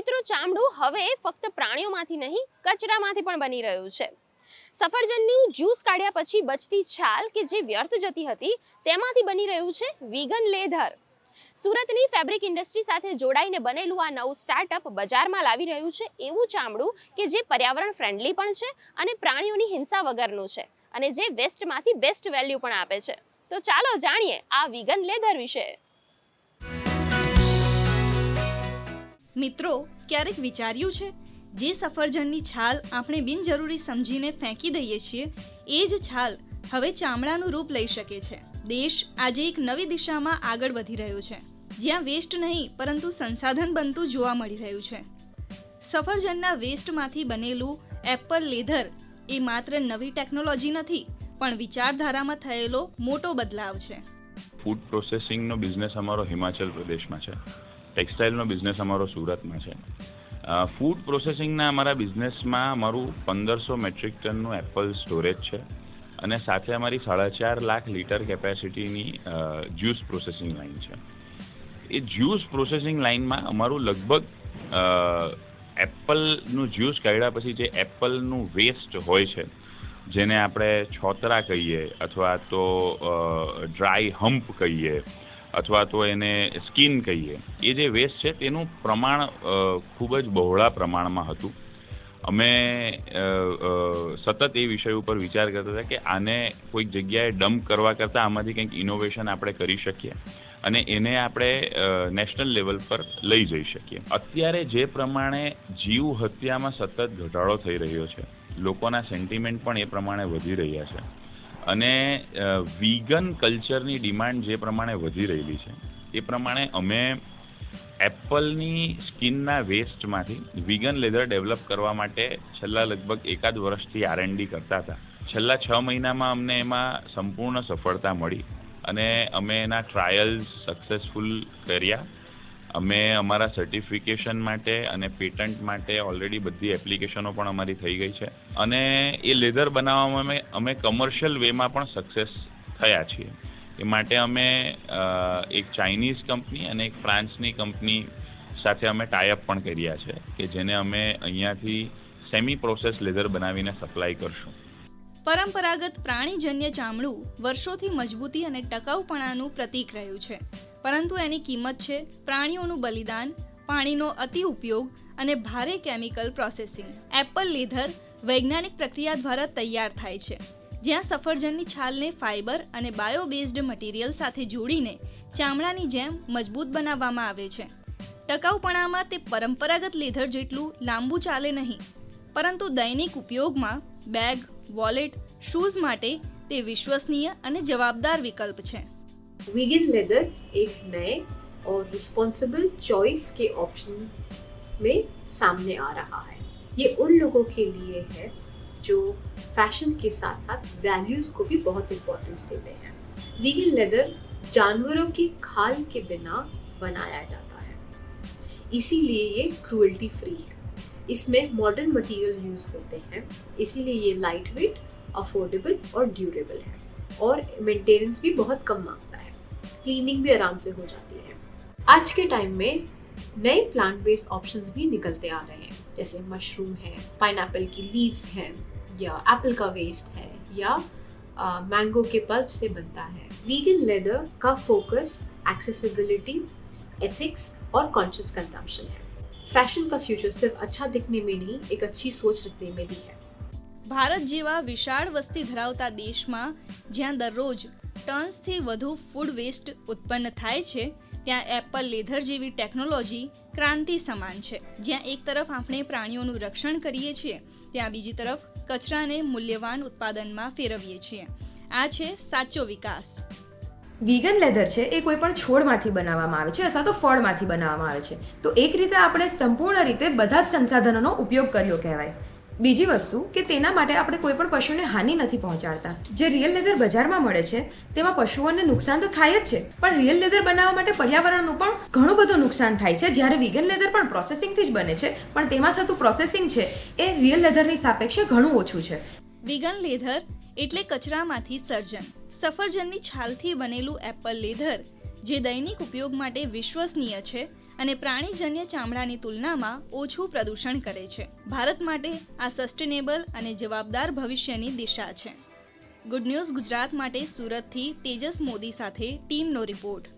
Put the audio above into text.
મિત્રો, ચામડું હવે ફક્ત પ્રાણીઓમાંથી નહીં, કચરામાંથી પણ બની રહ્યું છે. સફરજનનું જ્યુસ કાઢ્યા પછી બચતી છાલ કે જે વ્યર્થ જતી હતી, તેમાંથી બની રહ્યું છે વીગન લેધર. સુરતની ફેબ્રિક ઇન્ડસ્ટ્રી સાથે જોડાઈને બનેલું આ નવું સ્ટાર્ટઅપ બજારમાં લાવી રહ્યું છે એવું ચામડું કે જે પર્યાવરણ ફ્રેન્ડલી પણ છે અને પ્રાણીઓની હિંસા વગરનું છે અને જે વેસ્ટમાંથી બેસ્ટ વેલ્યુ પણ આપે છે. તો ચાલો જાણીએ આ વીગન લેધર વિશે. મિત્રો, ક્યારેક વિચાર્યું છે જે સફરજનની છાલ આપણે બિનજરૂરી સમજીને ફેંકી દઈએ છીએ, એ જ છાલ હવે ચામડાનું રૂપ લઈ શકે છે. દેશ આજે એક નવી દિશામાં આગળ વધી રહ્યો છે, જ્યાં વેસ્ટ નહીં પરંતુ સંસાધન બનતું જોવા મળી રહ્યું છે. સફરજનના વેસ્ટમાંથી બનેલું એપલ લેધર એ માત્ર નવી ટેકનોલોજી નથી, પણ વિચારધારામાં થયેલો મોટો બદલાવ છે. ફૂડ પ્રોસેસિંગનો બિઝનેસ અમારો હિમાચલ પ્રદેશમાં છે, ટેક્સટાઇલનો બિઝનેસ અમારો સુરતમાં છે. ફૂડ પ્રોસેસિંગના અમારા બિઝનેસમાં અમારું 1500 મેટ્રિક ટનનું એપલ સ્ટોરેજ છે અને સાથે અમારી 4.5 લાખ લીટર કેપેસિટીની જ્યુસ પ્રોસેસિંગ લાઇન છે. એ જ્યુસ પ્રોસેસિંગ લાઇનમાં અમારું લગભગ એપલનું જ્યુસ કાઢ્યા પછી જે એપલનું વેસ્ટ હોય છે, જેને આપણે છોતરા કહીએ અથવા તો ડ્રાય હમ્પ કહીએ અથવા તો એને સ્કિન કહીએ, એ જે વેસ્ટ છે તેનું પ્રમાણ ખૂબ જ બહોળા પ્રમાણમાં હતું. અમે સતત એ વિષય ઉપર વિચાર કરતા હતા કે આને કોઈક જગ્યાએ ડમ્પ કરવા કરતાં આમાંથી કંઈક ઇનોવેશન આપણે કરી શકીએ અને એને આપણે નેશનલ લેવલ પર લઈ જઈ શકીએ. અત્યારે જે પ્રમાણે જીવ હત્યામાં સતત ઘટાડો થઈ રહ્યો છે, લોકોના સેન્ટિમેન્ટ પણ એ પ્રમાણે વધી રહ્યા છે અને વીગન કલ્ચરની ડિમાન્ડ જે પ્રમાણે વધી રહેલી છે, એ પ્રમાણે અમે એપલની સ્કિનના વેસ્ટમાંથી વીગન લેધર ડેવલપ કરવા માટે છેલ્લા લગભગ 1.5 વર્ષથી R&D કરતા હતા. છેલ્લા 6 મહિનામાં અમને એમાં સંપૂર્ણ સફળતા મળી અને અમે એના ટ્રાયલ્સ સક્સેસફુલ કર્યા. અમે અમારા સર્ટિફિકેશન માટે અને પેટન્ટ માટે ઓલરેડી બધી એપ્લિકેશનો પણ અમારી થઈ ગઈ છે અને એ લેધર બનાવવામાં અમે કમર્શિયલ વેમાં પણ સક્સેસ થયા છીએ. એ માટે અમે એક ચાઇનીઝ કંપની અને એક ફ્રાન્સની કંપની સાથે અમે ટાઈઅપ પણ કર્યા છે કે જેને અમે અહીંયાથી સેમી પ્રોસેસ લેધર બનાવીને સપ્લાય કરશું. પરંપરાગત પ્રાણીજન્ય ચામડું વર્ષોથી મજબૂતી અને ટકાઉપણાનું પ્રતીક રહ્યું છે, પરંતુ એની કિંમત છે પ્રાણીઓનું બલિદાન, પાણીનો અતિ ઉપયોગ અને ભારે કેમિકલ પ્રોસેસિંગ. એપલ લેધર વૈજ્ઞાનિક પ્રક્રિયા દ્વારા તૈયાર થાય છે, જ્યાં સફરજનની છાલને ફાઇબર અને બાયોબેઝડ મટીરિયલ સાથે જોડીને ચામડાની જેમ મજબૂત બનાવવામાં આવે છે. ટકાઉપણામાં તે પરંપરાગત લેધર જેટલું લાંબુ ચાલે નહીં, પરંતુ દૈનિક ઉપયોગમાં બેગ, વોલેટ, શૂઝ માટે તે વિશ્વસનીય અને જવાબદાર વિકલ્પ છે. वीगन लेदर एक नए और रिस्पॉन्सिबल चॉइस के ऑप्शन में सामने आ रहा है. ये उन लोगों के लिए है जो फैशन के साथ साथ वैल्यूज को भी बहुत इम्पोर्टेंस देते हैं. वीगन लेदर जानवरों की खाल के बिना बनाया जाता है, इसीलिए ये क्रूएल्टी फ्री है. इसमें मॉडर्न मटेरियल यूज होते हैं, इसीलिए ये लाइट वेट, अफोर्डेबल और ड्यूरेबल है और मेंटेनेंस भी बहुत कम मांगता है. क्लीनिंग भी आराम से हो जाती है. आज के टाइम में नए प्लांट बेस्ड ऑप्शंस भी निकलते आ रहे हैं, जैसे मशरूम है, पाइनएप्पल की लीव्स हैं, या एप्पल का वेस्ट है, या मैंगो के पल्प से बनता है. वीगन लेदर का फोकस एक्सेसिबिलिटी, एथिक्स और कॉन्शियस कंजम्पशन है. फैशन का फ्यूचर सिर्फ अच्छा दिखने में नहीं, एक अच्छी सोच रखने में भी है. ભારત જેવા વિશાળ વસ્તી ધરાવતા દેશમાં જ્યાં દરરોજ ટન્સથી વધુ ફૂડ વેસ્ટ ઉત્પન્ન થાય છે, ત્યાં એપલ લેધર જેવી ટેકનોલોજી ક્રાંતિ સમાન છે. જ્યાં એક તરફ આપણે પ્રાણીઓનું રક્ષણ કરીએ છીએ, ત્યાં બીજી તરફ કચરાને મૂલ્યવાન ઉત્પાદનમાં ફેરવીએ છીએ. આ છે સાચો વિકાસ. વીગન લેધર છે એ કોઈ પણ છોડમાંથી બનાવવામાં આવે છે અથવા તો ફળમાંથી બનાવવામાં આવે છે. તો એક રીતે આપણે સંપૂર્ણ રીતે બધા જ સંસાધનોનો ઉપયોગ કર્યો કહેવાય. બીજી વસ્તુ કે તેના માટે આપણે કોઈ પણ પશુને હાનિ નથી પહોંચાડતા. જે રિયલ લેધર બજારમાં મળે છે તેમાં પશુઓને નુકસાન તો થાય જ છે, પણ રિયલ લેધર બનાવવા માટે પર્યાવરણનું પણ ઘણું બધું નુકસાન થાય છે. જ્યારે વીગન લેધર પણ પ્રોસેસિંગથી જ બને છે, પણ તેમાં થતું પ્રોસેસિંગ છે એ રિયલ લેધરની સાપેક્ષે ઘણું ઓછું છે. વીગન લેધર એટલે કચરામાંથી સર્જન. સફરજનની છાલથી બનેલું એપલ લેધર જે દૈનિક ઉપયોગ માટે વિશ્વસનીય છે અને પ્રાણીજન્ય ચામડાની તુલનામાં ઓછું પ્રદૂષણ કરે છે. ભારત માટે આ સસ્ટેનેબલ અને જવાબદાર ભવિષ્યની દિશા છે. ગુડ ન્યૂઝ ગુજરાત માટે સુરતથી તેજસ મોદી સાથે ટીમનો રિપોર્ટ.